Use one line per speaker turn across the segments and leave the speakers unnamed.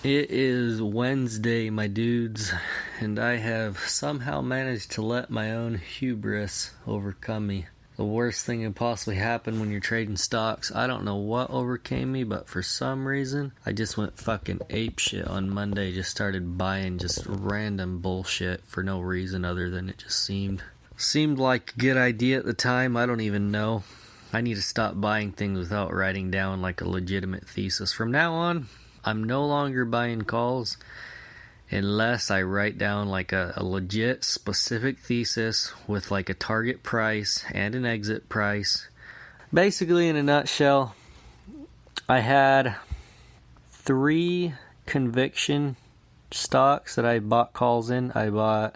It is Wednesday, my dudes, and I have somehow managed to let my own hubris overcome me. The worst thing that possibly happened when you're trading stocks. I don't know what overcame me, but for some reason, I just went fucking apeshit on Monday. Just started buying just random bullshit for no reason other than it just seemed like a good idea at the time. I don't even know. I need to stop buying things without writing down like a legitimate thesis. From now on, I'm no longer buying calls unless I write down like a legit specific thesis with like a target price and an exit price. Basically, in a nutshell, I had 3 conviction stocks that I bought calls in. I bought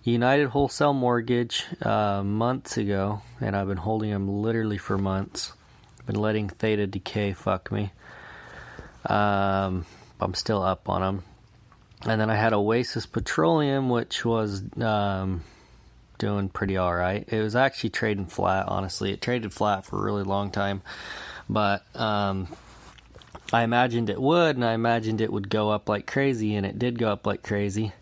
United Wholesale Mortgage months ago, and I've been holding them literally for months. I've been letting Theta Decay fuck me. I'm still up on them. And then I had Oasis Petroleum, which was doing pretty alright. It was actually trading flat, honestly. It traded flat for a really long time. But I imagined it would, and I imagined it would go up like crazy, and it did go up like crazy.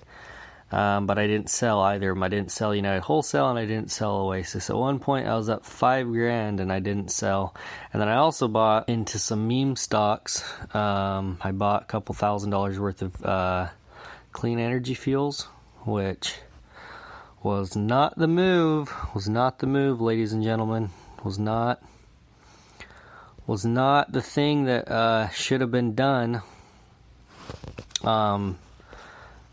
But I didn't sell either of them. I didn't sell United Wholesale, and I didn't sell Oasis. At one point, I was up $5,000, and I didn't sell. And then I also bought into some meme stocks. I bought a couple $1,000s worth of clean energy fuels, which was not the move. Ladies and gentlemen. Was not the thing that should have been done.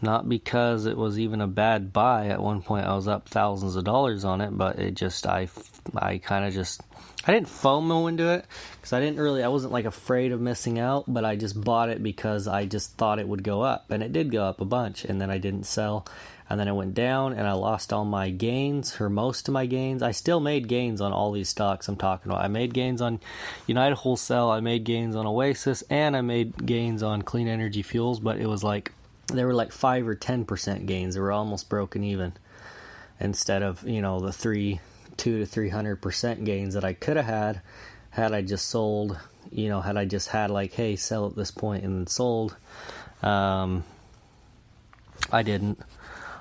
Not because it was even a bad buy. At one point I was up thousands of dollars on it, but it just, I didn't FOMO into it, because I wasn't like afraid of missing out, but I just bought it because I just thought it would go up, and it did go up a bunch, and then I didn't sell, and then it went down, and I lost all my gains, or most of my gains. I still made gains on all these stocks I'm talking about. I made gains on United Wholesale, I made gains on Oasis, and I made gains on clean energy fuels, but it was like, they were like 5 or 10% gains. They were almost broken even, instead of, the 200 to 300% gains that I could have had I just sold, had I just had like, hey, sell at this point and then sold. I didn't.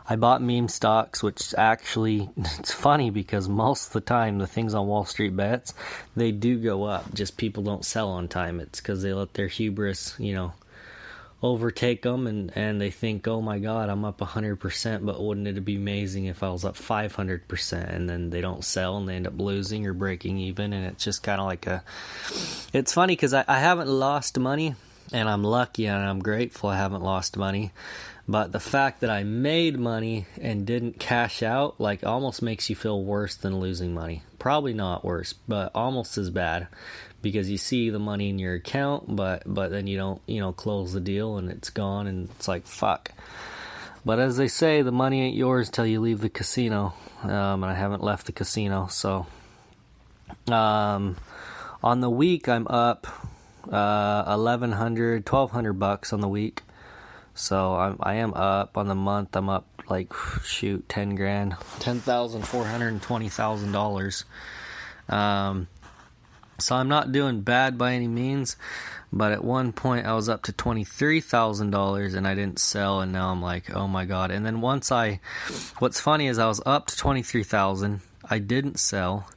I bought meme stocks, which actually, it's funny because most of the time the things on Wall Street Bets, they do go up. Just people don't sell on time. It's because they let their hubris, overtake them, and they think, oh my god, I'm up 100%, but wouldn't it be amazing if I was up 500%, and then they don't sell and they end up losing or breaking even. And it's just kind of like it's funny because I haven't lost money, and I'm lucky and I'm grateful I haven't lost money, but the fact that I made money and didn't cash out like almost makes you feel worse than losing money. Probably not worse, but almost as bad, because you see the money in your account, but then you don't, close the deal and it's gone, and it's like, fuck. But as they say, the money ain't yours till you leave the casino, and I haven't left the casino. So on the week, I'm up $1,200 on the week. So I am up. On the month, I'm up like, $10,000, $10,420,000. So I'm not doing bad by any means, but at one point I was up to $23,000 and I didn't sell, and now I'm like, oh my god. And then what's funny is I was up to $23,000, I didn't sell,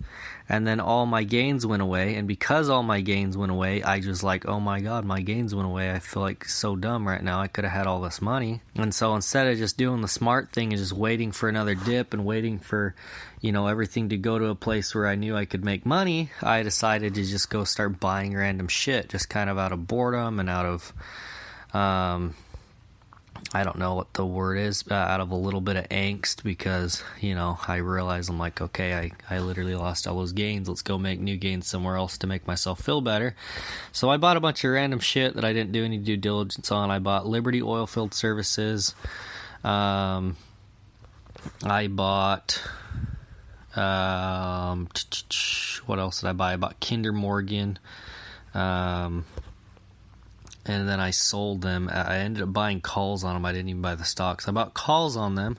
and then all my gains went away, and because all my gains went away, I just like, oh my god, my gains went away. I feel like so dumb right now. I could have had all this money. And so instead of just doing the smart thing and just waiting for another dip and waiting for, everything to go to a place where I knew I could make money, I decided to just go start buying random shit, just kind of out of boredom and out of, I don't know what the word is, out of a little bit of angst, because, I realized, I'm like, okay, I literally lost all those gains. Let's go make new gains somewhere else to make myself feel better. So I bought a bunch of random shit that I didn't do any due diligence on. I bought Liberty Oilfield Services. I bought, what else did I buy? I bought Kinder Morgan. And then I sold them. I ended up buying calls on them. I didn't even buy the stocks. I bought calls on them.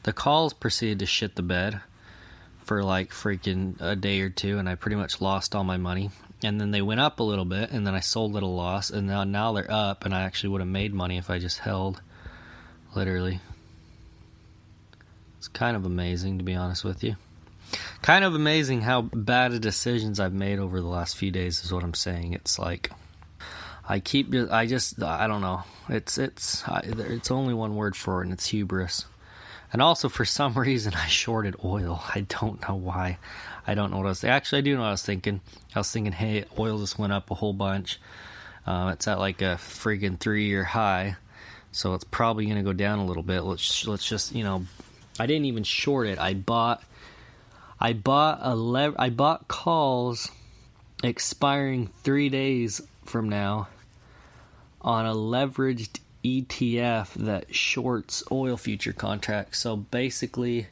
The calls proceeded to shit the bed for like freaking a day or two, and I pretty much lost all my money. and then they went up a little bit, and then I sold at a loss, and now they're up, and I actually would have made money if I just held, literally. It's kind of amazing, to be honest with you. Kind of amazing how bad of decisions I've made over the last few days is what I'm saying. It's like I don't know. It's only one word for it, and it's hubris. And also, for some reason, I shorted oil. I don't know why. I don't know what I was thinking. Actually, I do know what I was thinking. I was thinking, hey, oil just went up a whole bunch. It's at like a friggin' 3-year high, so it's probably going to go down a little bit. Let's just, I didn't even short it. I bought calls expiring 3 days from now on a leveraged ETF that shorts oil future contracts. So basically,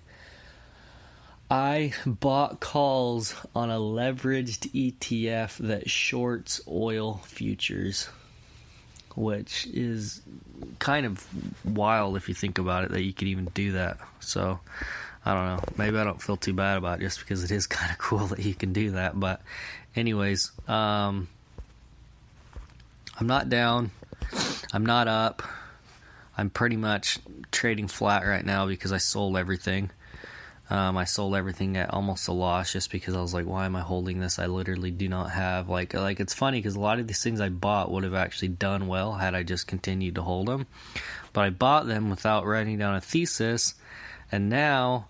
I bought calls on a leveraged ETF that shorts oil futures, which is kind of wild if you think about it, that you could even do that. So I don't know. Maybe I don't feel too bad about it just because it is kind of cool that you can do that. But anyways, I'm not down. I'm not up. I'm pretty much trading flat right now because I sold everything. I sold everything at almost a loss just because I was like, why am I holding this? I literally do not have, like it's funny because a lot of these things I bought would have actually done well had I just continued to hold them. But I bought them without writing down a thesis, and now,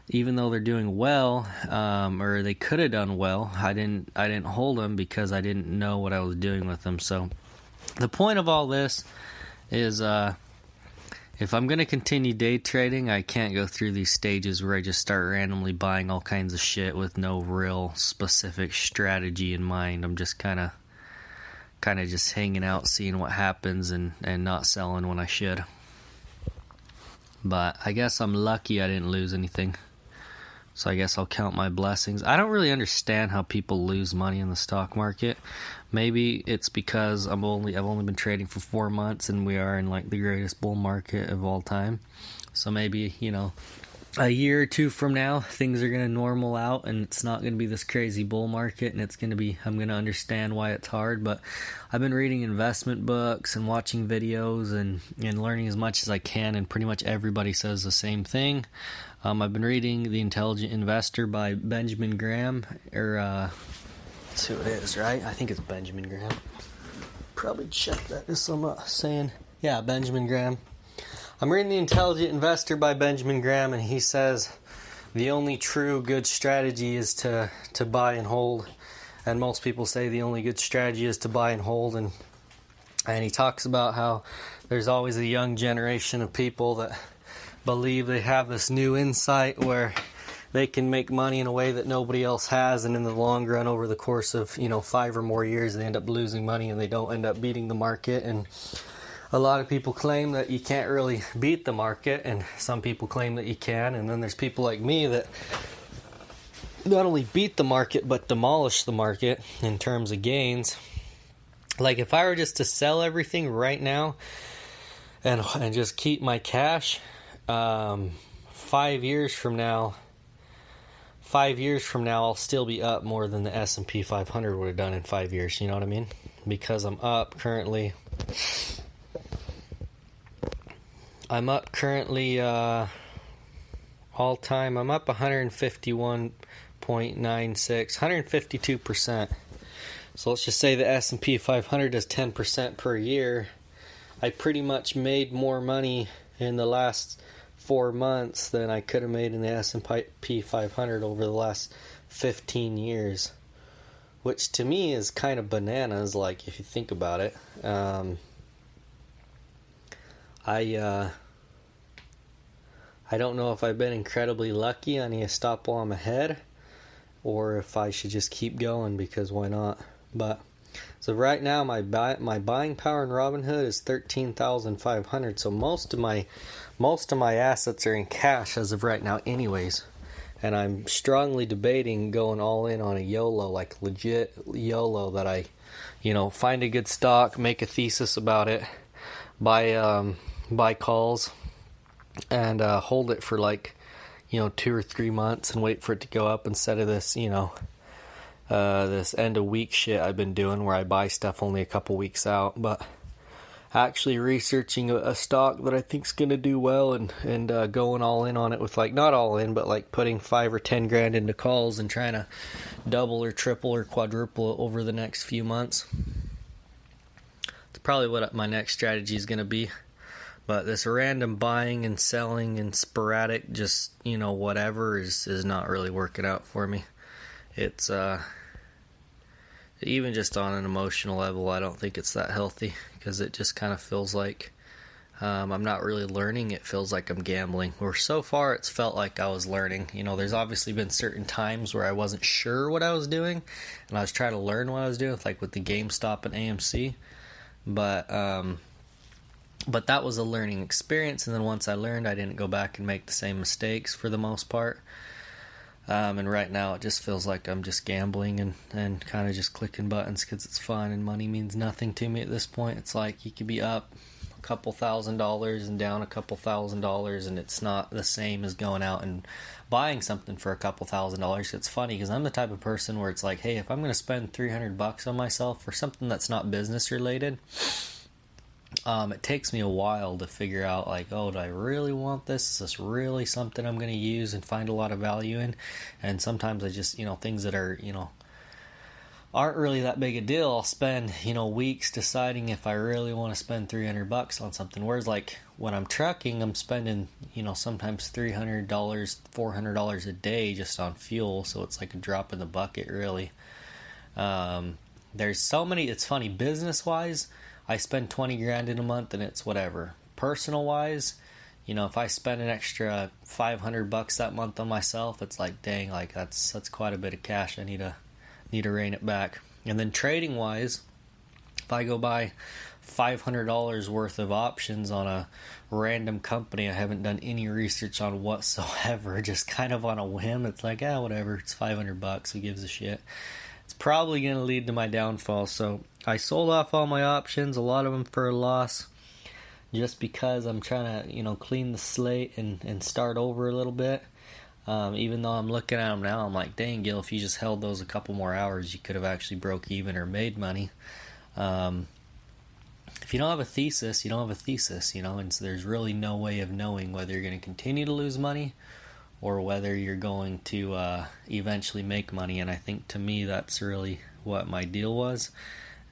even though they're doing well, or they could have done well, I didn't hold them because I didn't know what I was doing with them. So the point of all this is, if I'm going to continue day trading, I can't go through these stages where I just start randomly buying all kinds of shit with no real specific strategy in mind. I'm just kind of just hanging out, seeing what happens, and not selling when I should. But I guess I'm lucky I didn't lose anything. So I guess I'll count my blessings. I don't really understand how people lose money in the stock market. Maybe it's because I've only been trading for 4 months, and we are in like the greatest bull market of all time. So maybe, a year or two from now, things are going to normal out, and it's not going to be this crazy bull market, and I'm going to understand why it's hard. But I've been reading investment books and watching videos and learning as much as I can, and pretty much everybody says the same thing. I've been reading The Intelligent Investor by Benjamin Graham, or that's who it is, right? I think it's Benjamin Graham. Probably check that just I'm not saying. Yeah, Benjamin Graham. I'm reading The Intelligent Investor by Benjamin Graham, and he says the only true good strategy is to buy and hold. And most people say the only good strategy is to buy and hold. And he talks about how there's always a young generation of people that believe they have this new insight where they can make money in a way that nobody else has, and in the long run, over the course of 5 or more years, they end up losing money and they don't end up beating the market. And a lot of people claim that you can't really beat the market, and some people claim that you can. And then there's people like me that not only beat the market but demolish the market in terms of gains. Like, if I were just to sell everything right now and just keep my cash, 5 years from now, I'll still be up more than the S&P 500 would have done in 5 years. You know what I mean? Because I'm up currently all time. I'm up 151.96, 152%. So let's just say the S&P 500 does 10% per year. I pretty much made more money in the last 4 months than I could have made in the S&P 500 over the last 15 years, which to me is kind of bananas, like, if you think about it. I don't know if I've been incredibly lucky. I need to stop while I'm ahead, or if I should just keep going, because why not? But so right now my buying power in Robinhood is 13,500. So most of my assets are in cash as of right now, anyways. And I'm strongly debating going all in on a YOLO, like legit YOLO, that I, find a good stock, make a thesis about it, buy calls, and hold it for 2 or 3 months and wait for it to go up instead of this, this end of week shit I've been doing where I buy stuff only a couple weeks out, but actually researching a stock that I think's gonna do well and going all in on it with, like, not all in, but like putting 5 or 10 grand into calls and trying to double or triple or quadruple it over the next few months. It's probably what my next strategy is gonna be. But this random buying and selling and sporadic, just, whatever is not really working out for me. It's, even just on an emotional level, I don't think it's that healthy, because it just kind of feels like I'm not really learning. It feels like I'm gambling. Or so far, it's felt like I was learning. There's obviously been certain times where I wasn't sure what I was doing, and I was trying to learn what I was doing, like with the GameStop and AMC. But that was a learning experience, and then once I learned, I didn't go back and make the same mistakes for the most part. And right now, it just feels like I'm just gambling and kind of just clicking buttons because it's fun, and money means nothing to me at this point. It's like you could be up a couple $1,000s and down a couple $1,000s, and it's not the same as going out and buying something for a couple $1,000s. It's funny because I'm the type of person where it's like, hey, if I'm going to spend $300 on myself for something that's not business related, it takes me a while to figure out, like, oh, do I really want this? Is this really something I'm going to use and find a lot of value in? And sometimes I just, things that are, aren't really that big a deal, I'll spend, weeks deciding if I really want to spend $300 on something. Whereas, like, when I'm trucking, I'm spending, sometimes $300, $400 a day just on fuel. So it's like a drop in the bucket, really. There's so many, it's funny, business-wise, I spend 20 grand in a month and it's whatever. Personal wise, if I spend an extra $500 that month on myself, it's like, dang, like that's quite a bit of cash. I need to rein it back. And then trading wise, if I go buy $500 worth of options on a random company I haven't done any research on whatsoever, just kind of on a whim, it's like, whatever, it's $500, who gives a shit? It's probably going to lead to my downfall. So I sold off all my options, a lot of them for a loss, just because I'm trying to, clean the slate and start over a little bit. Even though I'm looking at them now, I'm like, dang, Gil, if you just held those a couple more hours, you could have actually broke even or made money. If you don't have a thesis, you don't have a thesis, and so there's really no way of knowing whether you're going to continue to lose money or whether you're going to eventually make money. And I think, to me, that's really what my deal was.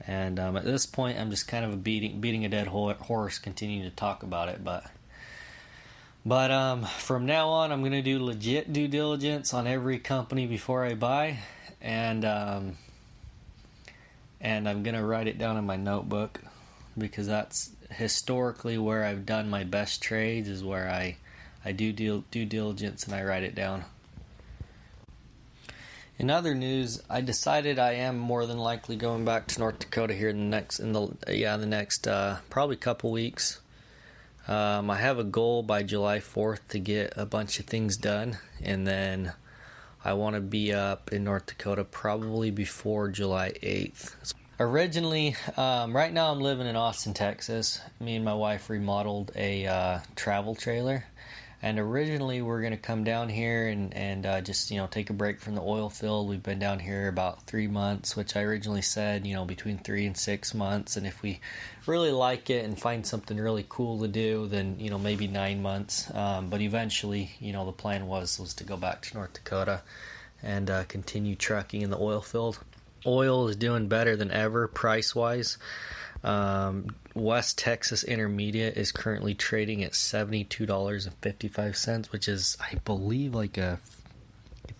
And at this point, I'm just kind of beating a dead horse, continuing to talk about it. But from now on, I'm going to do legit due diligence on every company before I buy. And I'm going to write it down in my notebook, because that's historically where I've done my best trades, is where I do due diligence and I write it down. In other news, I decided I am more than likely going back to North Dakota here in the next probably couple weeks. I have a goal by July 4th to get a bunch of things done, and then I want to be up in North Dakota probably before July 8th. Originally, right now I'm living in Austin, Texas. Me and my wife remodeled a travel trailer. And originally we're going to come down here and just, take a break from the oil field. We've been down here about 3 months, which I originally said, between 3 and 6 months. And if we really like it and find something really cool to do, then, maybe 9 months. But eventually, the plan was to go back to North Dakota and continue trucking in the oil field. Oil is doing better than ever price-wise. West Texas Intermediate is currently trading at $72.55, which is, I believe, like a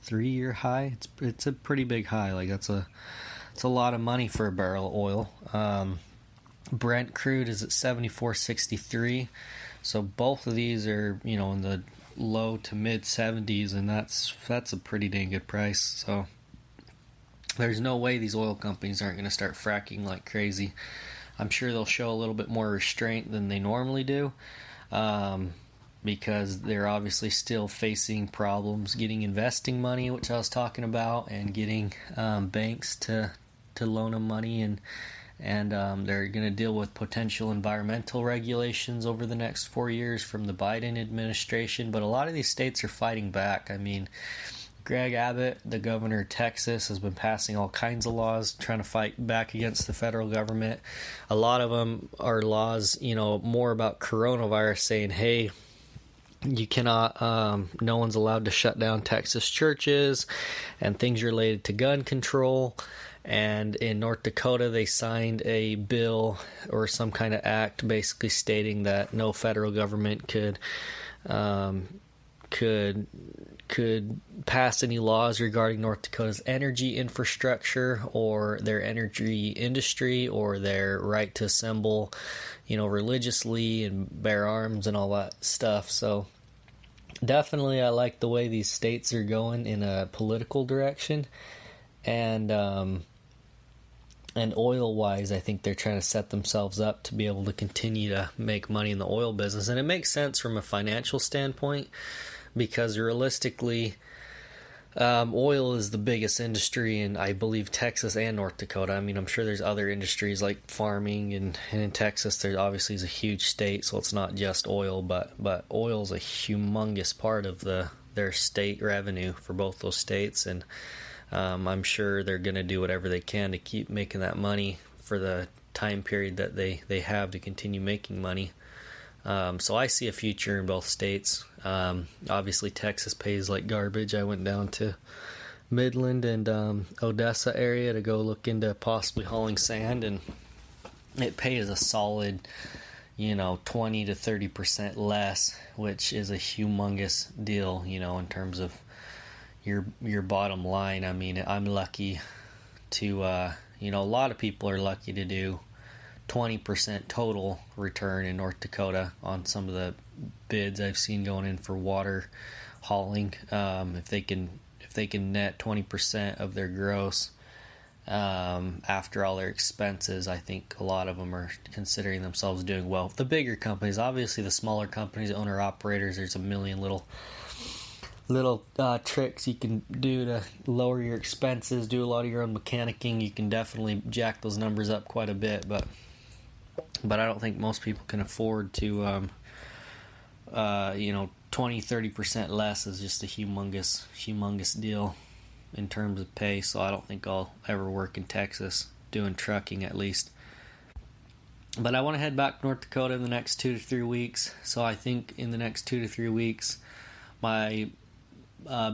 3-year high. It's a pretty big high. Like, it's a lot of money for a barrel of oil. Brent crude is at $74.63. So both of these are, in the low to mid 70s, and that's a pretty dang good price. So there's no way these oil companies aren't going to start fracking like crazy. I'm sure they'll show a little bit more restraint than they normally do, because they're obviously still facing problems getting investing money, which I was talking about, and getting banks to loan them money, and they're going to deal with potential environmental regulations over the next 4 years from the Biden administration. But a lot of these states are fighting back. I mean, Greg Abbott, the governor of Texas, has been passing all kinds of laws trying to fight back against the federal government. A lot of them are laws, more about coronavirus, saying, hey, you cannot, no one's allowed to shut down Texas churches and things related to gun control. And in North Dakota, they signed a bill or some kind of act basically stating that no federal government could pass any laws regarding North Dakota's energy infrastructure or their energy industry or their right to assemble, religiously and bear arms and all that stuff. So definitely I like the way these states are going in a political direction. And oil-wise, I think they're trying to set themselves up to be able to continue to make money in the oil business. And it makes sense from a financial standpoint because realistically, oil is the biggest industry in, I believe, Texas and North Dakota. I mean, I'm sure there's other industries like farming, and in Texas, there obviously is a huge state, so it's not just oil, but oil is a humongous part of their state revenue for both those states, and I'm sure they're going to do whatever they can to keep making that money for the time period that they have to continue making money. So I see a future in both states. Obviously, Texas pays like garbage. I went down to Midland and Odessa area to go look into possibly hauling sand, and it pays a solid, 20 to 30% less, which is a humongous deal, in terms of your bottom line. I mean, I'm lucky to, a lot of people are lucky to do 20% total return in North Dakota on some of the bids I've seen going in for water hauling. If they can net 20% of their gross after all their expenses, I think a lot of them are considering themselves doing well. The bigger companies, obviously the smaller companies, owner operators, there's a million little tricks you can do to lower your expenses, do a lot of your own mechanicking. You can definitely jack those numbers up quite a bit, but I don't think most people can afford to 20-30% less is just a humongous deal in terms of pay. So I don't think I'll ever work in Texas doing trucking, at least. But I want to head back to North Dakota in the next 2 to 3 weeks. So I think in the next 2 to 3 weeks, my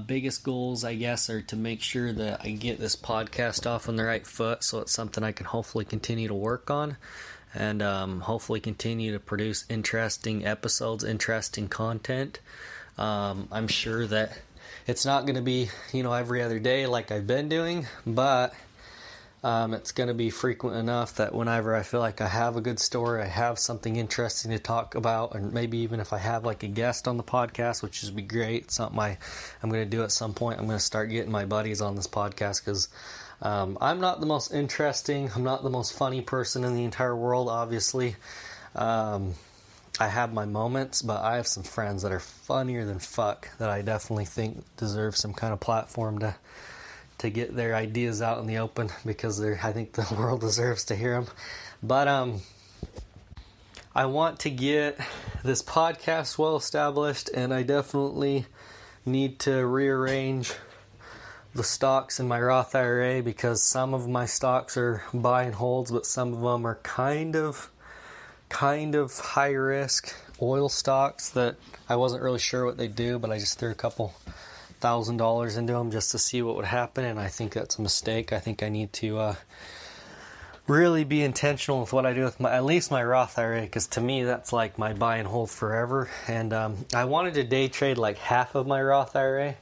biggest goals, I guess, are to make sure that I get this podcast off on the right foot, so it's something I can hopefully continue to work on, and hopefully continue to produce interesting episodes, interesting content. I'm sure that it's not going to be, every other day like I've been doing, but it's going to be frequent enough that whenever I feel like I have a good story, I have something interesting to talk about, and maybe even if I have like a guest on the podcast, which would be great, it's something I'm going to do at some point. I'm going to start getting my buddies on this podcast because I'm not the most interesting, I'm not the most funny person in the entire world, obviously. I have my moments, but I have some friends that are funnier than fuck that I definitely think deserve some kind of platform to get their ideas out in the open, because I think the world deserves to hear them. But I want to get this podcast well established, and I definitely need to rearrange the stocks in my Roth IRA, because some of my stocks are buy and holds, but some of them are kind of high risk oil stocks that I wasn't really sure what they do, but I just threw a couple $1,000 into them just to see what would happen, and I think that's a mistake. I think I need to really be intentional with what I do with at least my Roth IRA, because to me that's like my buy and hold forever. And I wanted to day trade like half of my Roth IRA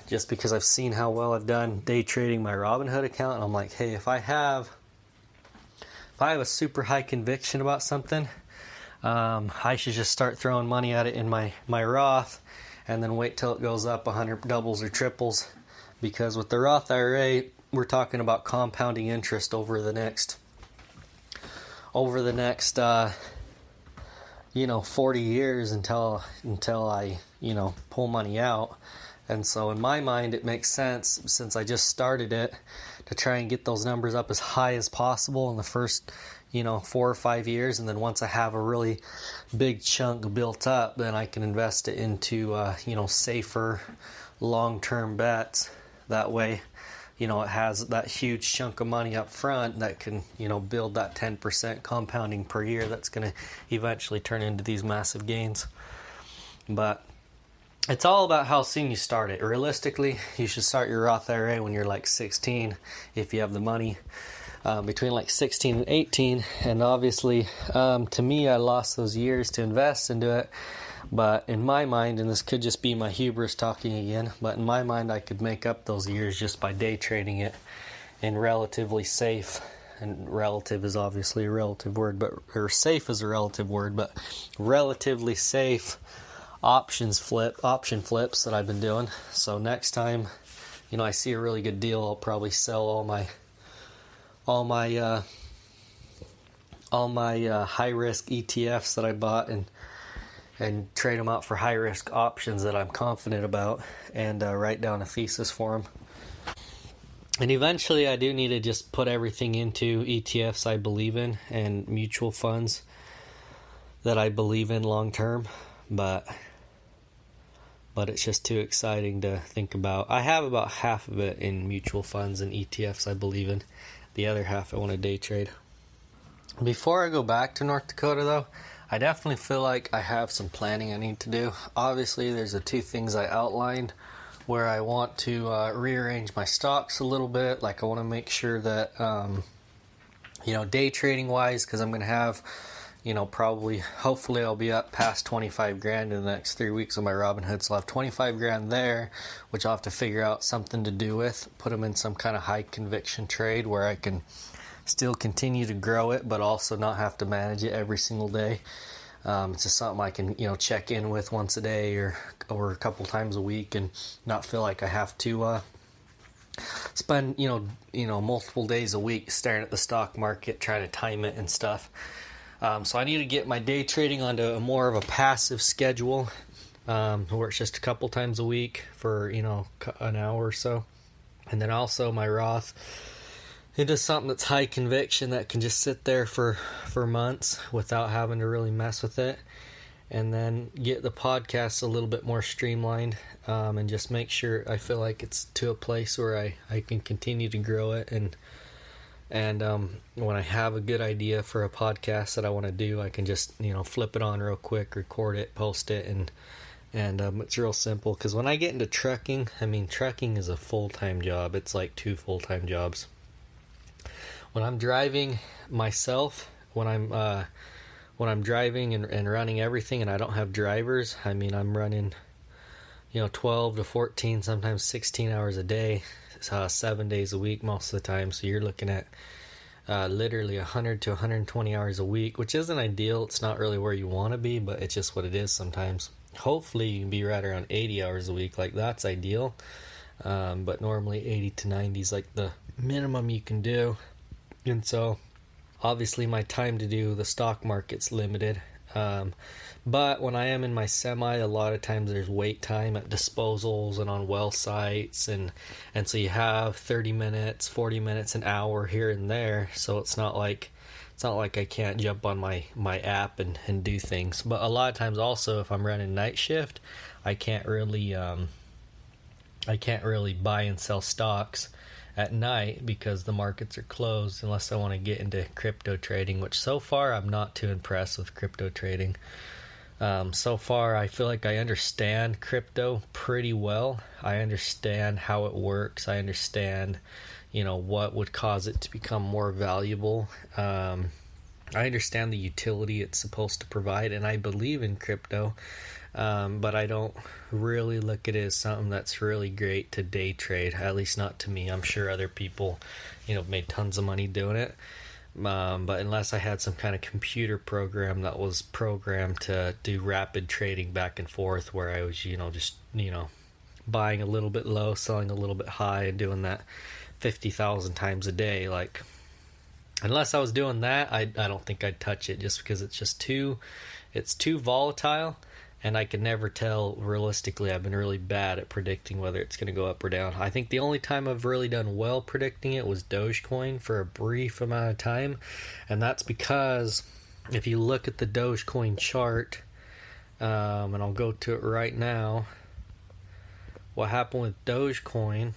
just because I've seen how well I've done day trading my Robinhood account, and I'm like, hey, if I have a super high conviction about something, I should just start throwing money at it in my Roth, and then wait till it goes up 100 doubles or triples, because with the Roth IRA, we're talking about compounding interest over the next 40 years until I, pull money out. And so in my mind, it makes sense, since I just started it, to try and get those numbers up as high as possible in the first 4 or 5 years, and then once I have a really big chunk built up, then I can invest it into safer, long-term bets. That way, it has that huge chunk of money up front that can, build that 10% compounding per year that's going to eventually turn into these massive gains. But it's all about how soon you start it. Realistically, you should start your Roth IRA when you're like 16, if you have the money, between like 16 and 18. And obviously, to me, I lost those years to invest into it. But in my mind, and this could just be my hubris talking again, but in my mind, I could make up those years just by day trading it in relatively safe, and relative is obviously a relative word, or safe is a relative word, but relatively safe option flips that I've been doing. So next time, I see a really good deal, I'll probably sell all my high risk ETFs that I bought and trade them out for high risk options that I'm confident about, and write down a thesis for them. And eventually, I do need to just put everything into ETFs I believe in and mutual funds that I believe in long term, but it's just too exciting to think about. I have about half of it in mutual funds and ETFs I believe in. The other half I want to day trade. Before I go back to North Dakota, though, I definitely feel like I have some planning I need to do. Obviously, there's the two things I outlined where I want to rearrange my stocks a little bit. Like, I want to make sure that, day trading wise, because I'm going to have, hopefully I'll be up past 25 grand in the next 3 weeks on my Robinhood. So I'll have 25 grand there, which I'll have to figure out something to do with, put them in some kind of high conviction trade where I can still continue to grow it, but also not have to manage it every single day. It's just something I can, check in with once a day or a couple times a week, and not feel like I have to spend, multiple days a week staring at the stock market, trying to time it and stuff. So I need to get my day trading onto a more of a passive schedule, where it's just a couple times a week for, an hour or so. And then also my Roth into something that's high conviction that can just sit there for months without having to really mess with it. And then get the podcast a little bit more streamlined, and just make sure I feel like it's to a place where I can continue to grow it. And when I have a good idea for a podcast that I want to do, I can just, flip it on real quick, record it, post it, and it's real simple. Because when I get into trucking, trucking is a full-time job. It's like 2 full-time jobs. When I'm driving myself, when I'm driving and running everything and I don't have drivers, I'm running, 12 to 14, sometimes 16 hours a day, 7 days a week most of the time. So you're looking at literally 100 to 120 hours a week, which isn't ideal. It's not really where you want to be, but it's just what it is sometimes. Hopefully you can be right around 80 hours a week. Like, that's ideal. But normally 80 to 90 is like the minimum you can do. And so obviously my time to do the stock market's limited. But when I am in my semi, a lot of times there's wait time at disposals and on well sites, and so you have 30 minutes, 40 minutes, an hour here and there. So it's not like I can't jump on my app and do things. But a lot of times also, if I'm running night shift, I can't really buy and sell stocks at night because the markets are closed, unless I want to get into crypto trading, which so far I'm not too impressed with crypto trading. So far I feel like I understand crypto pretty well. I understand how it works. I understand, what would cause it to become more valuable. I understand the utility it's supposed to provide, and I believe in crypto. But I don't really look at it as something that's really great to day trade, at least not to me. I'm sure other people, made tons of money doing it. But unless I had some kind of computer program that was programmed to do rapid trading back and forth, where I was, just, buying a little bit low, selling a little bit high, and doing that 50,000 times a day, like, unless I was doing that, I don't think I'd touch it, just because it's too volatile. And I can never tell realistically. I've been really bad at predicting whether it's going to go up or down. I think the only time I've really done well predicting it was Dogecoin for a brief amount of time. And that's because if you look at the Dogecoin chart, and I'll go to it right now. what happened with Dogecoin.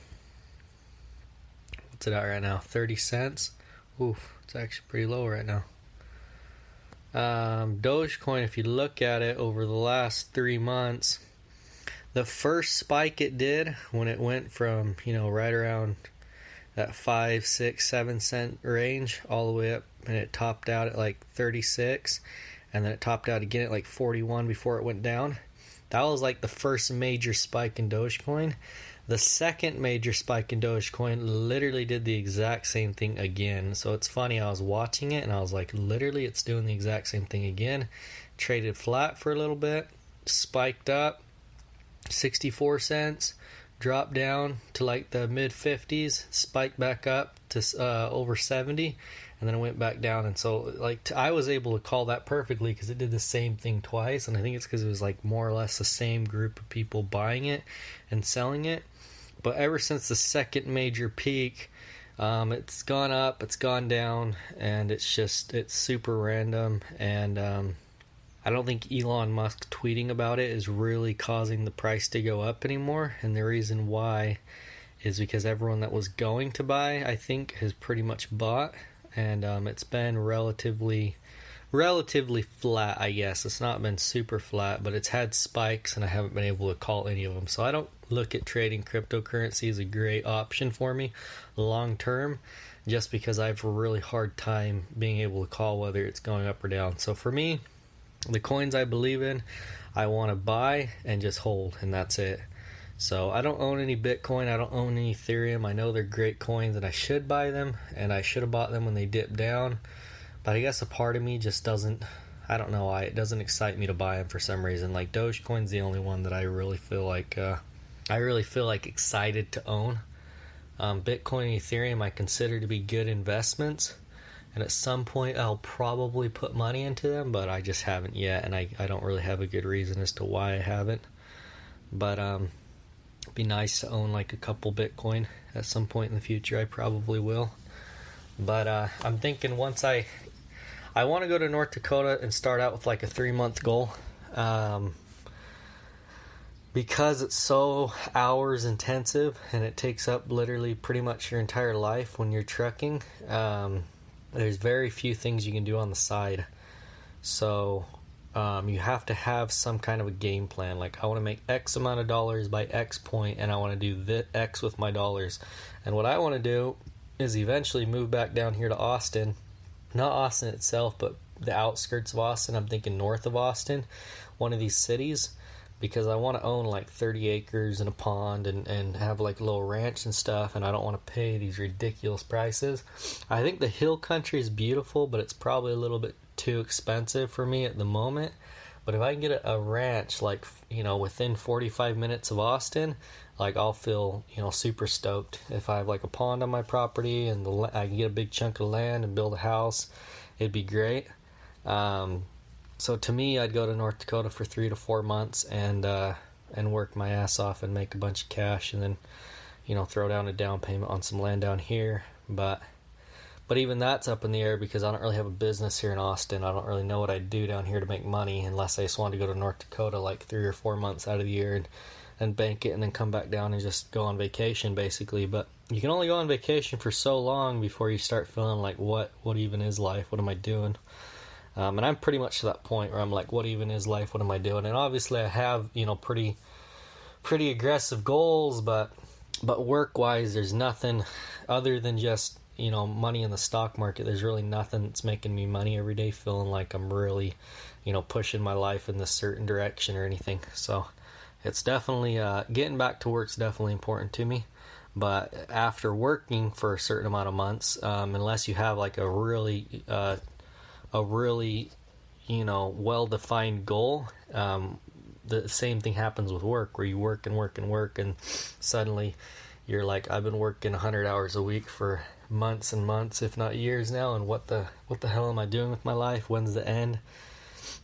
What's it at right now? 30 cents? Oof, it's actually pretty low right now. Dogecoin, if you look at it over the last 3 months, the first spike it did when it went from, right around that 5, 6, 7 cent range all the way up, and it topped out at like 36, and then it topped out again at like 41 before it went down. That was like the first major spike in Dogecoin. The second major spike in Dogecoin literally did the exact same thing again. So it's funny, I was watching it and I was like, literally it's doing the exact same thing again. Traded flat for a little bit, spiked up 64 cents, dropped down to like the mid 50s, spiked back up to over 70, and then it went back down. And so I was able to call that perfectly because it did the same thing twice, and I think it's because it was like more or less the same group of people buying it and selling it. But ever since the second major peak, it's gone up, it's gone down, and it's super random. And I don't think Elon Musk tweeting about it is really causing the price to go up anymore. And the reason why is because everyone that was going to buy, I think, has pretty much bought. And it's been relatively flat, I guess. It's not been super flat, but it's had spikes, and I haven't been able to call any of them. So I don't look at trading cryptocurrency as a great option for me long term, just because I have a really hard time being able to call whether it's going up or down. So for me, the coins I believe in, I want to buy and just hold, and that's it. So I don't own any Bitcoin, I don't own any Ethereum. I know they're great coins and I should buy them, and I should have bought them when they dipped down. But I guess a part of me just doesn't, I don't know why, it doesn't excite me to buy them for some reason. Like Dogecoin's the only one that I really feel like excited to own. Bitcoin and Ethereum I consider to be good investments, and at some point I'll probably put money into them, but I just haven't yet, and I don't really have a good reason as to why I haven't. But it'd be nice to own like a couple Bitcoin at some point in the future. I probably will. But I'm thinking once I want to go to North Dakota and start out with like a 3-month goal. Because it's so hours intensive and it takes up literally pretty much your entire life when you're trucking, there's very few things you can do on the side. So you have to have some kind of a game plan. Like, I want to make X amount of dollars by X point, and I want to do X with my dollars. And what I want to do is eventually move back down here to Austin. Not Austin itself, but the outskirts of Austin. I'm thinking north of Austin, one of these cities, because I want to own like 30 acres and a pond and have like a little ranch and stuff, and I don't want to pay these ridiculous prices. I think the hill country is beautiful, but it's probably a little bit too expensive for me at the moment. But if I can get a ranch like, within 45 minutes of Austin, like, I'll feel, super stoked. If I have like a pond on my property and I can get a big chunk of land and build a house, it'd be great. So to me, I'd go to North Dakota for 3 to 4 months and work my ass off and make a bunch of cash, and then, throw down a down payment on some land down here. But even that's up in the air because I don't really have a business here in Austin. I don't really know what I'd do down here to make money unless I just wanted to go to North Dakota like 3 or 4 months out of the year and bank it and then come back down and just go on vacation, basically. But you can only go on vacation for so long before you start feeling like, what even is life? What am I doing? And I'm pretty much to that point where I'm like, what even is life? What am I doing? And obviously I have, pretty aggressive goals, but work-wise, there's nothing other than just, money in the stock market. There's really nothing that's making me money every day, feeling like I'm really, pushing my life in this certain direction or anything. So it's definitely, getting back to work's definitely important to me. But after working for a certain amount of months, unless you have like a really well-defined goal, the same thing happens with work, where you work and work and work, and suddenly you're like, I've been working 100 hours a week for months and months, if not years now, and what the hell am I doing with my life? When's the end?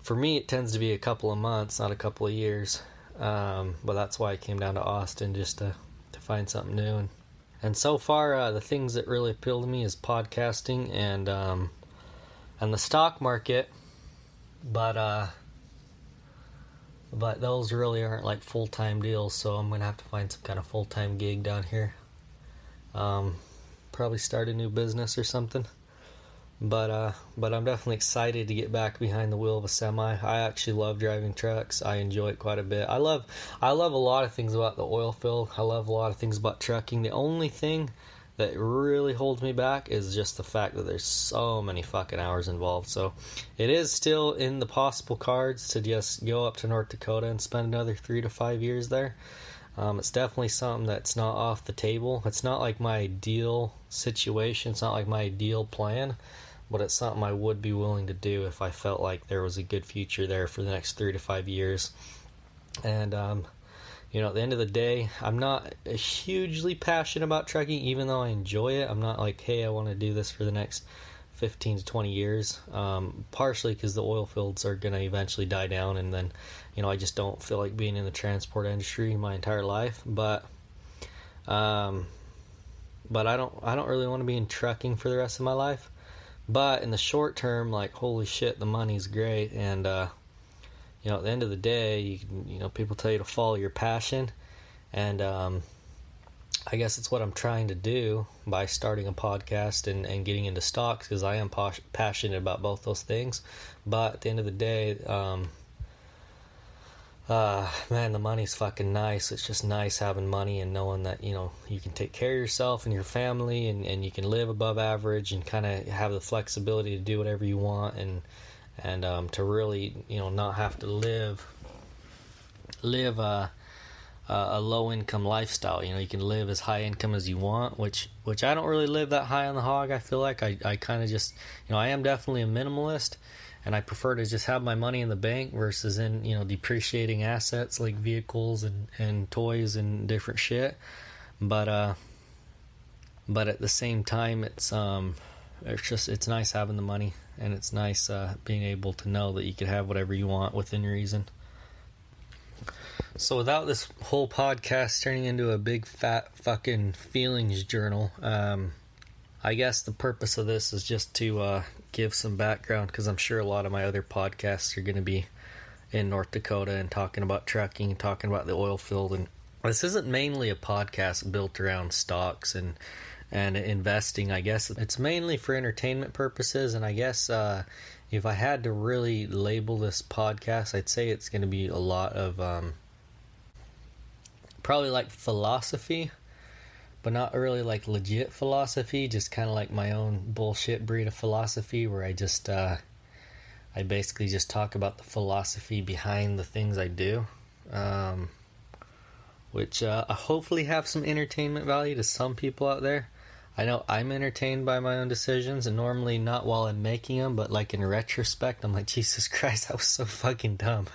For me, it tends to be a couple of months, not a couple of years. But that's why I came down to Austin, just to find something new. And so far, the things that really appeal to me is podcasting and the stock market. But But those really aren't like full-time deals, so I'm gonna have to find some kind of full-time gig down here. Probably start a new business or something. But I'm definitely excited to get back behind the wheel of a semi. I actually love driving trucks. I enjoy it quite a bit. I love a lot of things about the oil field. I love a lot of things about trucking. The only thing that really holds me back is just the fact that there's so many fucking hours involved. So it is still in the possible cards to just go up to North Dakota and spend another 3 to 5 years there. It's definitely something that's not off the table. It's not like my ideal situation. It's not like my ideal plan, but it's something I would be willing to do if I felt like there was a good future there for the next 3 to 5 years. And at the end of the day, I'm not hugely passionate about trucking, even though I enjoy it. I'm not like, hey, I want to do this for the next 15 to 20 years. Partially because the oil fields are going to eventually die down, and then, I just don't feel like being in the transport industry my entire life. But I don't really want to be in trucking for the rest of my life. But in the short term, like, holy shit, the money's great, and at the end of the day, people tell you to follow your passion, and I guess it's what I'm trying to do by starting a podcast and getting into stocks, because I am passionate about both those things. But at the end of the day, man, the money's fucking nice. It's just nice having money and knowing that, you can take care of yourself and your family, and you can live above average and kind of have the flexibility to do whatever you want, and to really, not have to live a low income lifestyle. You can live as high income as you want, which I don't really live that high on the hog. I feel like I kind of just, I am definitely a minimalist, and I prefer to just have my money in the bank versus in, depreciating assets like vehicles and toys and different shit. But at the same time, it's nice having the money, and it's nice being able to know that you can have whatever you want within reason. So without this whole podcast turning into a big fat fucking feelings journal, I guess the purpose of this is just to give some background, because I'm sure a lot of my other podcasts are going to be in North Dakota and talking about trucking and talking about the oil field. And this isn't mainly a podcast built around stocks and investing. I guess it's mainly for entertainment purposes, and I guess if I had to really label this podcast, I'd say it's going to be a lot of probably like philosophy, but not really like legit philosophy, just kind of like my own bullshit breed of philosophy, where I just I basically just talk about the philosophy behind the things I do, which I hopefully have some entertainment value to some people out there. I know I'm entertained by my own decisions, and normally not while I'm making them, but like in retrospect, I'm like, Jesus Christ, that was so fucking dumb.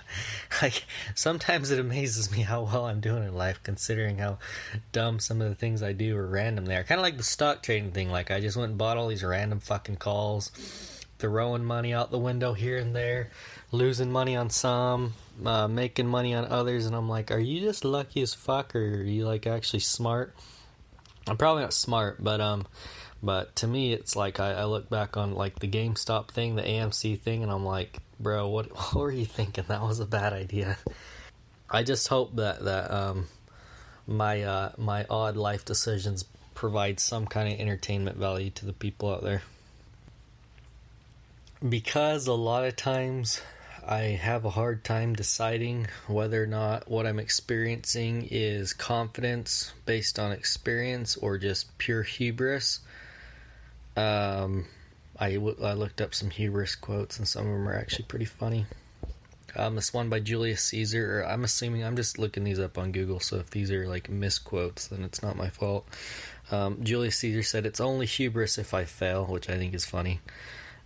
Like, sometimes it amazes me how well I'm doing in life, considering how dumb some of the things I do are random there. Kind of like the stock trading thing. Like, I just went and bought all these random fucking calls, throwing money out the window here and there, losing money on some, making money on others, and I'm like, are you just lucky as fuck, or are you like actually smart? I'm probably not smart, but to me, it's like I look back on like the GameStop thing, the AMC thing, and I'm like, bro, what were you thinking? That was a bad idea. I just hope that my odd life decisions provide some kind of entertainment value to the people out there, because a lot of times I have a hard time deciding whether or not what I'm experiencing is confidence based on experience or just pure hubris. I looked up some hubris quotes, and some of them are actually pretty funny. This one by Julius Caesar, or I'm just looking these up on Google, so if these are like misquotes, then it's not my fault. Julius Caesar said, "It's only hubris if I fail," which I think is funny.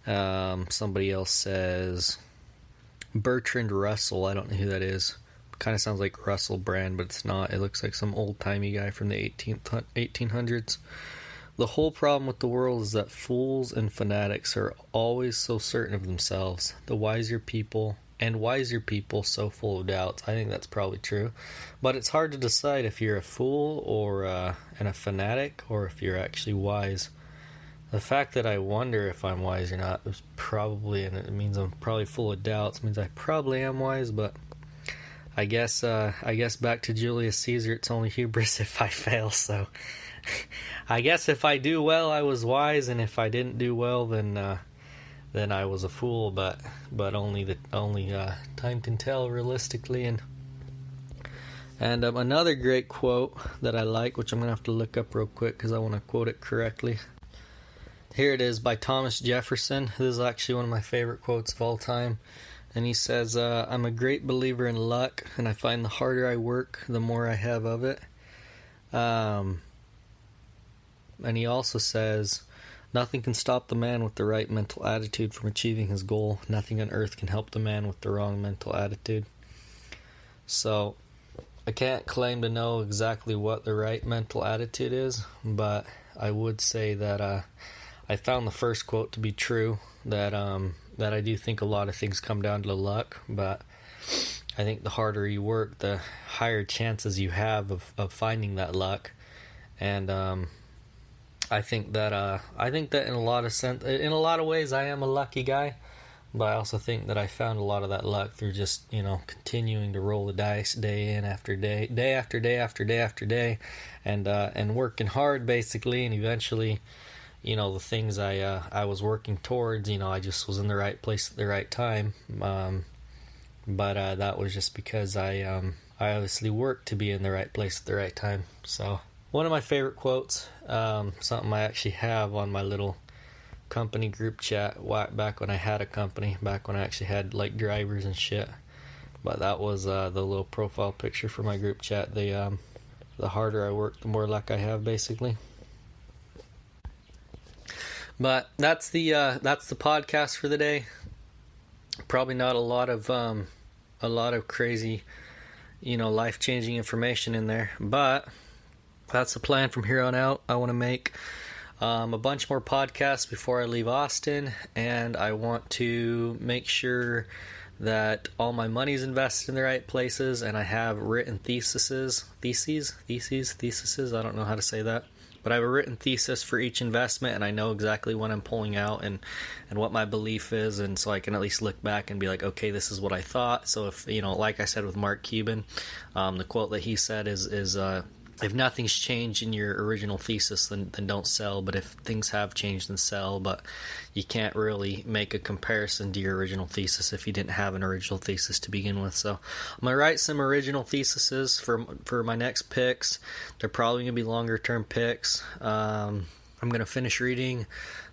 Somebody else says, Bertrand Russell, I don't know who that is. Kind of sounds like Russell Brand, but it's not. It looks like some old-timey guy from the 1800s. The whole problem with the world is that fools and fanatics are always so certain of themselves. The wiser people so full of doubts. I think that's probably true. But it's hard to decide if you're a fool or and a fanatic, or if you're actually wise. The fact that I wonder if I'm wise or not is probably, and it means I'm probably full of doubts, means I probably am wise, but I guess back to Julius Caesar, it's only hubris if I fail. So I guess if I do well, I was wise, and if I didn't do well, then I was a fool. But only time can tell realistically. And another great quote that I like, which I'm gonna have to look up real quick because I want to quote it correctly. Here it is, by Thomas Jefferson. This is actually one of my favorite quotes of all time. And he says, I'm a great believer in luck, and I find the harder I work, the more I have of it. And he also says, nothing can stop the man with the right mental attitude from achieving his goal. Nothing on earth can help the man with the wrong mental attitude. So, I can't claim to know exactly what the right mental attitude is, but I would say that I found the first quote to be true, that I do think a lot of things come down to luck, but I think the harder you work, the higher chances you have of finding that luck. And I think that in a lot of ways I am a lucky guy, but I also think that I found a lot of that luck through just, continuing to roll the dice day in after day, day after day after day after day, and working hard basically, and eventually, the things I was working towards, I just was in the right place at the right time. But that was just because I obviously worked to be in the right place at the right time. So one of my favorite quotes, something I actually have on my little company group chat back when I had a company, back when I actually had like drivers and shit. But that was the little profile picture for my group chat. The harder I work, the more luck I have, basically. But that's the podcast for the day. Probably not a lot of crazy, life-changing information in there, but that's the plan from here on out. I want to make a bunch more podcasts before I leave Austin, and I want to make sure that all my money's invested in the right places, and I have written theses. I don't know how to say that. But I have a written thesis for each investment, and I know exactly what I'm pulling out and what my belief is, and so I can at least look back and be like, okay, this is what I thought. So if, like I said with Mark Cuban, the quote that he said is if nothing's changed in your original thesis, then don't sell. But if things have changed, then sell. But you can't really make a comparison to your original thesis if you didn't have an original thesis to begin with. So I'm going to write some original theses for my next picks. They're probably going to be longer term picks. I'm going to finish reading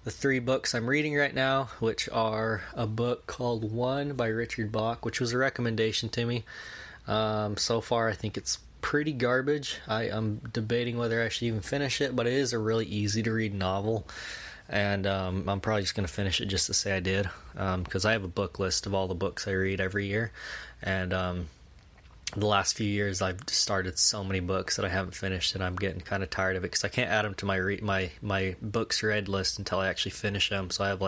the 3 books I'm reading right now, which are a book called One by Richard Bach, which was a recommendation to me. So far, I think it's pretty garbage. I'm debating whether I should even finish it, but it is a really easy to read novel, and I'm probably just going to finish it just to say I did, because I have a book list of all the books I read every year, and the last few years I've started so many books that I haven't finished, and I'm getting kind of tired of it because I can't add them to my books read list until I actually finish them. So I have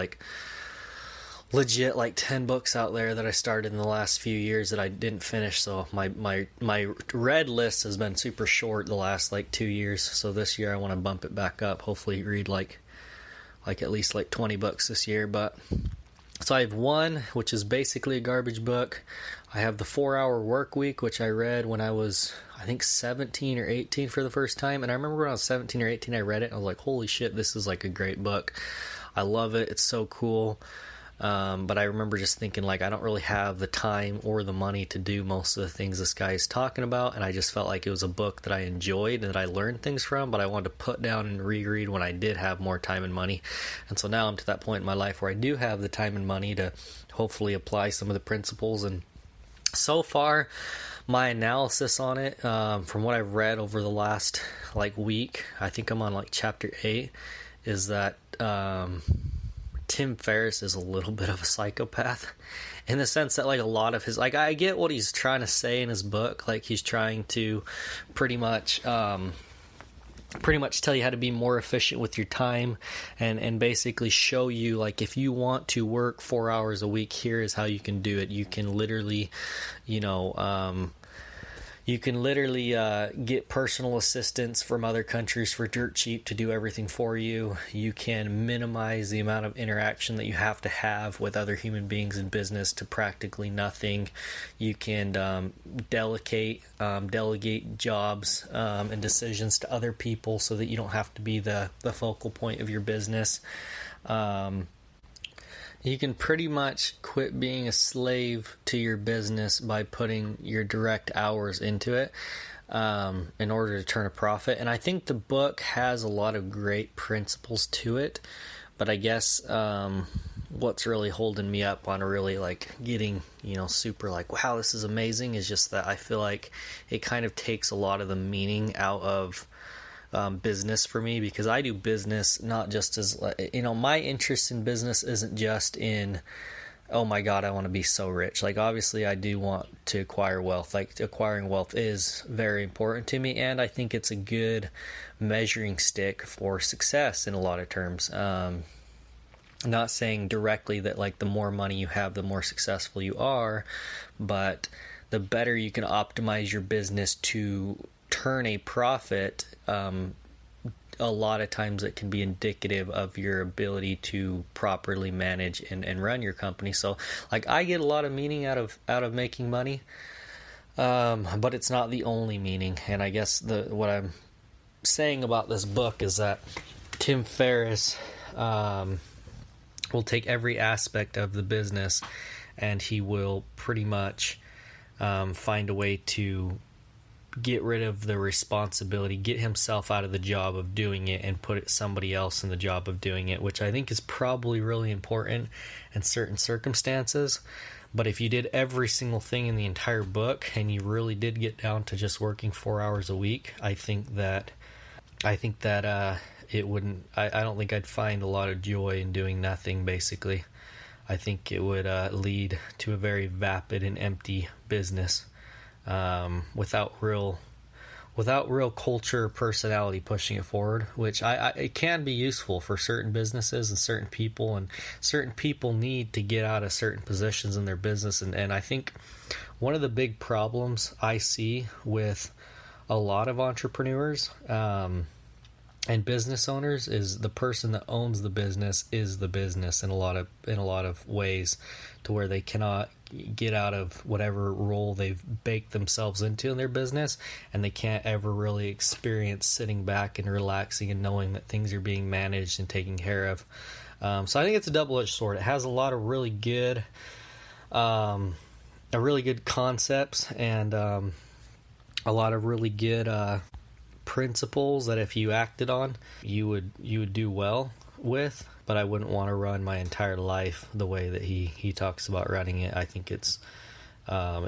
legit 10 books out there that I started in the last few years that I didn't finish. So my read list has been super short the last 2 years. So this year I want to bump it back up. Hopefully read at least 20 books this year. But so I have One, which is basically a garbage book. I have The 4-Hour Work Week, which I read when I was, I think, 17 or 18 for the first time. And I remember when I was 17 or 18, I read it and I was like, holy shit, this is a great book. I love it. It's so cool. But I remember just thinking, I don't really have the time or the money to do most of the things this guy is talking about, and I just felt like it was a book that I enjoyed and that I learned things from, but I wanted to put down and reread when I did have more time and money. And so now I'm to that point in my life where I do have the time and money to hopefully apply some of the principles. And so far, my analysis on it, from what I've read over the last week, I think I'm on chapter 8, is that Tim Ferriss is a little bit of a psychopath, in the sense that a lot of his, I get what he's trying to say in his book. He's trying to pretty much tell you how to be more efficient with your time, and basically show you, if you want to work 4 hours a week, here is how you can do it. You can literally, you You can literally get personal assistance from other countries for dirt cheap to do everything for you. You can minimize the amount of interaction that you have to have with other human beings in business to practically nothing. You can delegate jobs and decisions to other people so that you don't have to be the focal point of your business. You can pretty much quit being a slave to your business by putting your direct hours into it in order to turn a profit. And I think the book has a lot of great principles to it, but I guess what's really holding me up on really like getting, super like, wow, this is amazing, is just that I feel like it kind of takes a lot of the meaning out of business for me, because I do business not just as, my interest in business isn't just in, oh my God, I want to be so rich. Like, obviously I do want to acquire wealth. Like, acquiring wealth is very important to me, and I think it's a good measuring stick for success in a lot of terms. Not saying directly that like the more money you have, the more successful you are, but the better you can optimize your business to turn a profit, a lot of times it can be indicative of your ability to properly manage and run your company. So like, I get a lot of meaning out of making money, but it's not the only meaning. And I guess what I'm saying about this book is that Tim Ferriss will take every aspect of the business, and he will pretty much find a way to get rid of the responsibility, get himself out of the job of doing it, and put somebody else in the job of doing it, which I think is probably really important in certain circumstances. But if you did every single thing in the entire book and you really did get down to just working 4 hours a week, I think that it wouldn't, I don't think I'd find a lot of joy in doing nothing, basically. I think it would lead to a very vapid and empty business. Without real culture or personality pushing it forward, which it can be useful for certain businesses and certain people need to get out of certain positions in their business. And I think one of the big problems I see with a lot of entrepreneurs and business owners is the person that owns the business is the business in a lot of ways, to where they cannot get out of whatever role they've baked themselves into in their business, and they can't ever really experience sitting back and relaxing and knowing that things are being managed and taken care of. So I think it's a double-edged sword. It has a lot of really good concepts and a lot of really good principles that if you acted on, you would do well with. But I wouldn't want to run my entire life the way that he talks about running it. I think it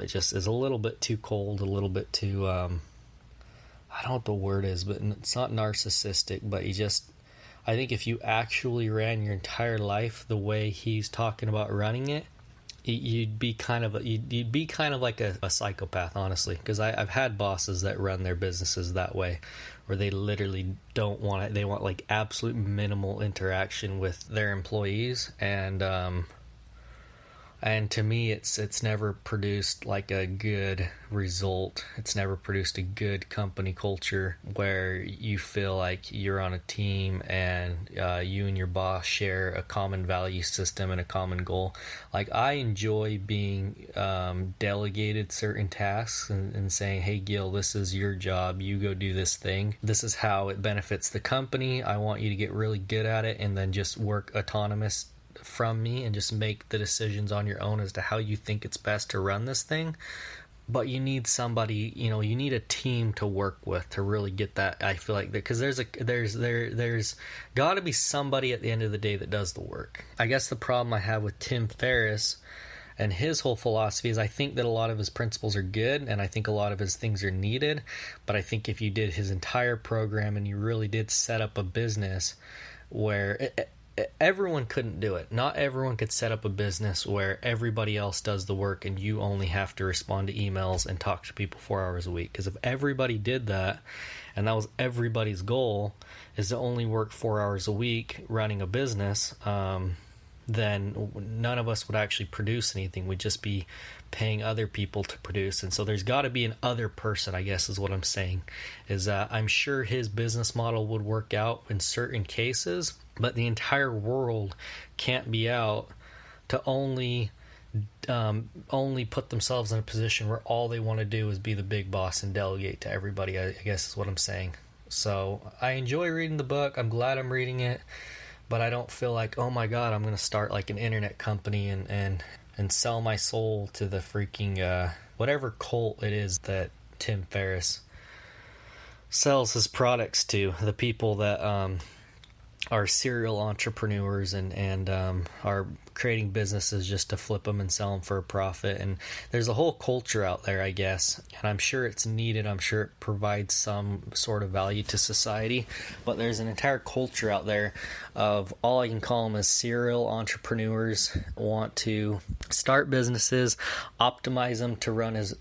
just is a little bit too cold, a little bit too I don't know what the word is, but it's not narcissistic, but I think if you actually ran your entire life the way he's talking about running it, you'd be kind of like a psychopath, honestly, because I've had bosses that run their businesses that way, where they literally don't want it. They want like absolute minimal interaction with their employees, and to me it's never produced like a good result. It's never produced a good company culture where you feel like you're on a team and you and your boss share a common value system and a common goal. Like, I enjoy being delegated certain tasks and saying, hey Gil, this is your job, you go do this thing, this is how it benefits the company, I want you to get really good at it, and then just work autonomous from me and just make the decisions on your own as to how you think it's best to run this thing. But you need somebody, you need a team to work with to really get that. I feel like because there's got to be somebody at the end of the day that does the work. I guess the problem I have with Tim Ferriss and his whole philosophy is I think that a lot of his principles are good, and I think a lot of his things are needed, but I think if you did his entire program and you really did set up a business where everyone couldn't do it. Not everyone could set up a business where everybody else does the work and you only have to respond to emails and talk to people 4 hours a week. Because if everybody did that, and that was everybody's goal, is to only work 4 hours a week running a business, then none of us would actually produce anything. We'd just be paying other people to produce. And so there's got to be an other person, I guess is what I'm saying. Is I'm sure his business model would work out in certain cases, but the entire world can't be out to only put themselves in a position where all they want to do is be the big boss and delegate to everybody, I guess is what I'm saying. So I enjoy reading the book. I'm glad I'm reading it. But I don't feel like, oh my God, I'm going to start like an internet company and sell my soul to the freaking whatever cult it is that Tim Ferriss sells his products to. The people that are serial entrepreneurs and are creating businesses just to flip them and sell them for a profit. And there's a whole culture out there, I guess, and I'm sure it's needed. I'm sure it provides some sort of value to society, but there's an entire culture out there of, all I can call them, as serial entrepreneurs, want to start businesses, optimize them to run as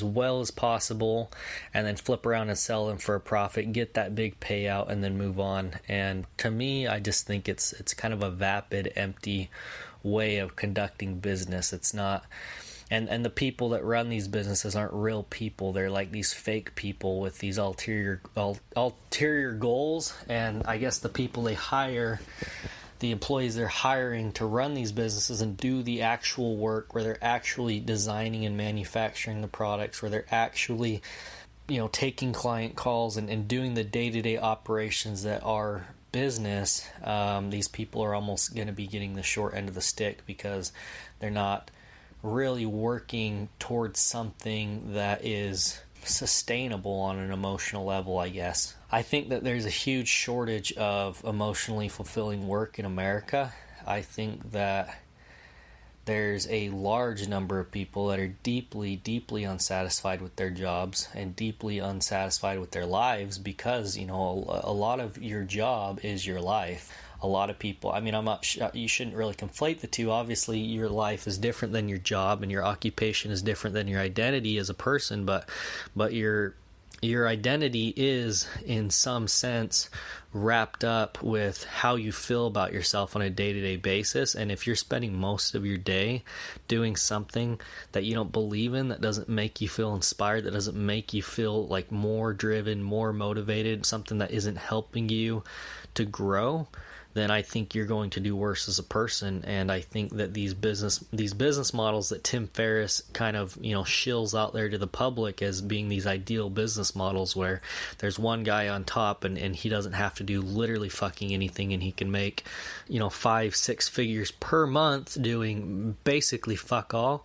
well as possible, and then flip around and sell them for a profit, get that big payout, and then move on. And to me, I just think it's kind of a vapid, empty way of conducting business. It's not, and the people that run these businesses aren't real people. They're like these fake people with these ulterior goals. And I guess the people they hire, the employees they're hiring to run these businesses and do the actual work, where they're actually designing and manufacturing the products, where they're actually, taking client calls and doing the day-to-day operations that are business, these people are almost going to be getting the short end of the stick, because they're not really working towards something that is sustainable on an emotional level, I guess. I think that there's a huge shortage of emotionally fulfilling work in America. I think that there's a large number of people that are deeply, deeply unsatisfied with their jobs and deeply unsatisfied with their lives, because, a lot of your job is your life. A lot of people, I'm not, you shouldn't really conflate the two. Obviously, your life is different than your job, and your occupation is different than your identity as a person, but your identity is, in some sense, wrapped up with how you feel about yourself on a day-to-day basis. And if you're spending most of your day doing something that you don't believe in, that doesn't make you feel inspired, that doesn't make you feel like more driven, more motivated, something that isn't helping you to grow, then I think you're going to do worse as a person. And I think that these business models that Tim Ferriss kind of, shills out there to the public as being these ideal business models, where there's one guy on top and he doesn't have to do literally fucking anything, and he can make, 5-6 figures per month doing basically fuck all.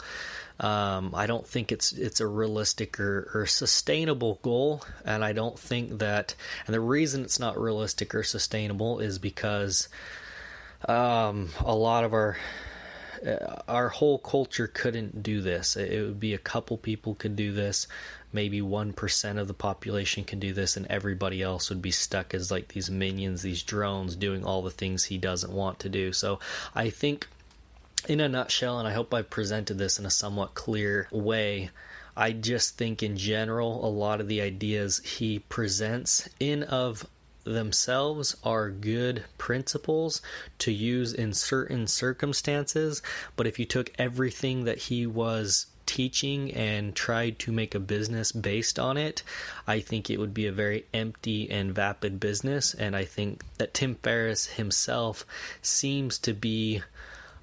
I don't think it's a realistic or sustainable goal, and I don't think that, and the reason it's not realistic or sustainable is because a lot of our whole culture couldn't do this. It would be a couple people could do this, maybe 1% of the population can do this, and everybody else would be stuck as like these minions, these drones doing all the things he doesn't want to do. So I think, in a nutshell, and I hope I've presented this in a somewhat clear way, I just think in general, a lot of the ideas he presents in of themselves are good principles to use in certain circumstances. But if you took everything that he was teaching and tried to make a business based on it, I think it would be a very empty and vapid business. And I think that Tim Ferriss himself seems to be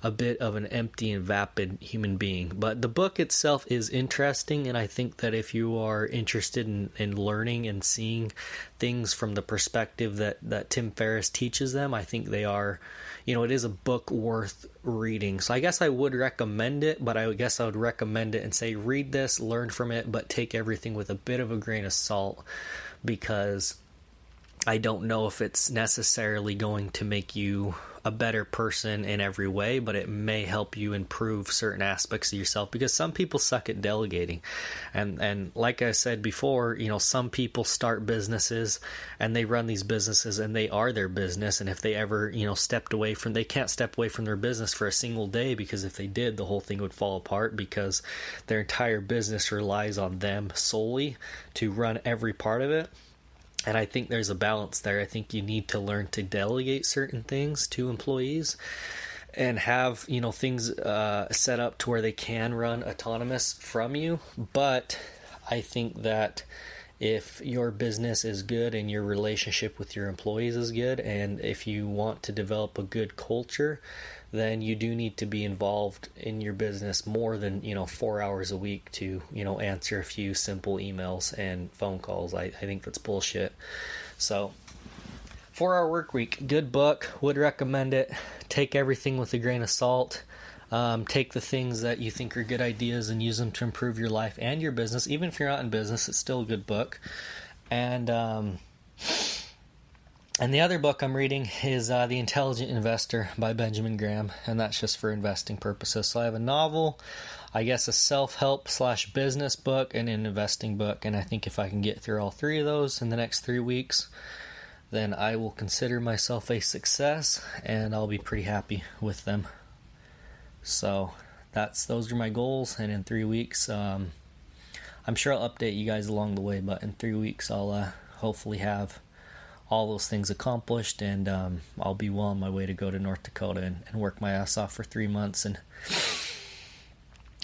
a bit of an empty and vapid human being. But the book itself is interesting, and I think that if you are interested in learning and seeing things from the perspective that Tim Ferriss teaches them, I think they are, it is a book worth reading. So I guess I would recommend it, but I guess I would recommend it and say, read this, learn from it, but take everything with a bit of a grain of salt, because I don't know if it's necessarily going to make you a better person in every way, but it may help you improve certain aspects of yourself, because some people suck at delegating. And like I said before, some people start businesses and they run these businesses and they are their business. And if they ever, they can't step away from their business for a single day, because if they did, the whole thing would fall apart, because their entire business relies on them solely to run every part of it. And I think there's a balance there. I think you need to learn to delegate certain things to employees and have, things set up to where they can run autonomous from you. But I think that if your business is good and your relationship with your employees is good, and if you want to develop a good culture, then you do need to be involved in your business more than 4 hours a week to answer a few simple emails and phone calls. I think that's bullshit. So 4 Hour Work Week, good book, would recommend it. Take everything with a grain of salt. Take the things that you think are good ideas and use them to improve your life and your business. Even if you're not in business, it's still a good book. And the other book I'm reading is The Intelligent Investor by Benjamin Graham, and that's just for investing purposes. So I have a novel, I guess a self-help / business book, and an investing book. And I think if I can get through all three of those in the next 3 weeks, then I will consider myself a success, and I'll be pretty happy with them. So those are my goals, and in 3 weeks, I'm sure I'll update you guys along the way, but in 3 weeks I'll hopefully have all those things accomplished, and I'll be well on my way to go to North Dakota and work my ass off for 3 months and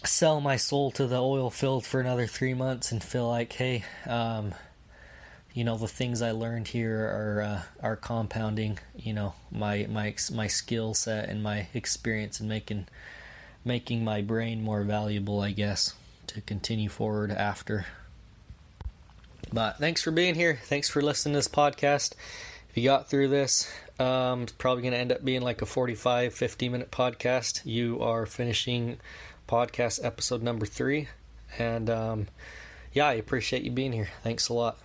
sell my soul to the oil field for another 3 months and feel like, hey, the things I learned here are compounding, my skill set and my experience in making my brain more valuable, I guess, to continue forward after. But thanks for being here. Thanks for listening to this podcast. If you got through this, it's probably going to end up being like a 45, 50-minute podcast. You are finishing podcast episode number 3. And, I appreciate you being here. Thanks a lot.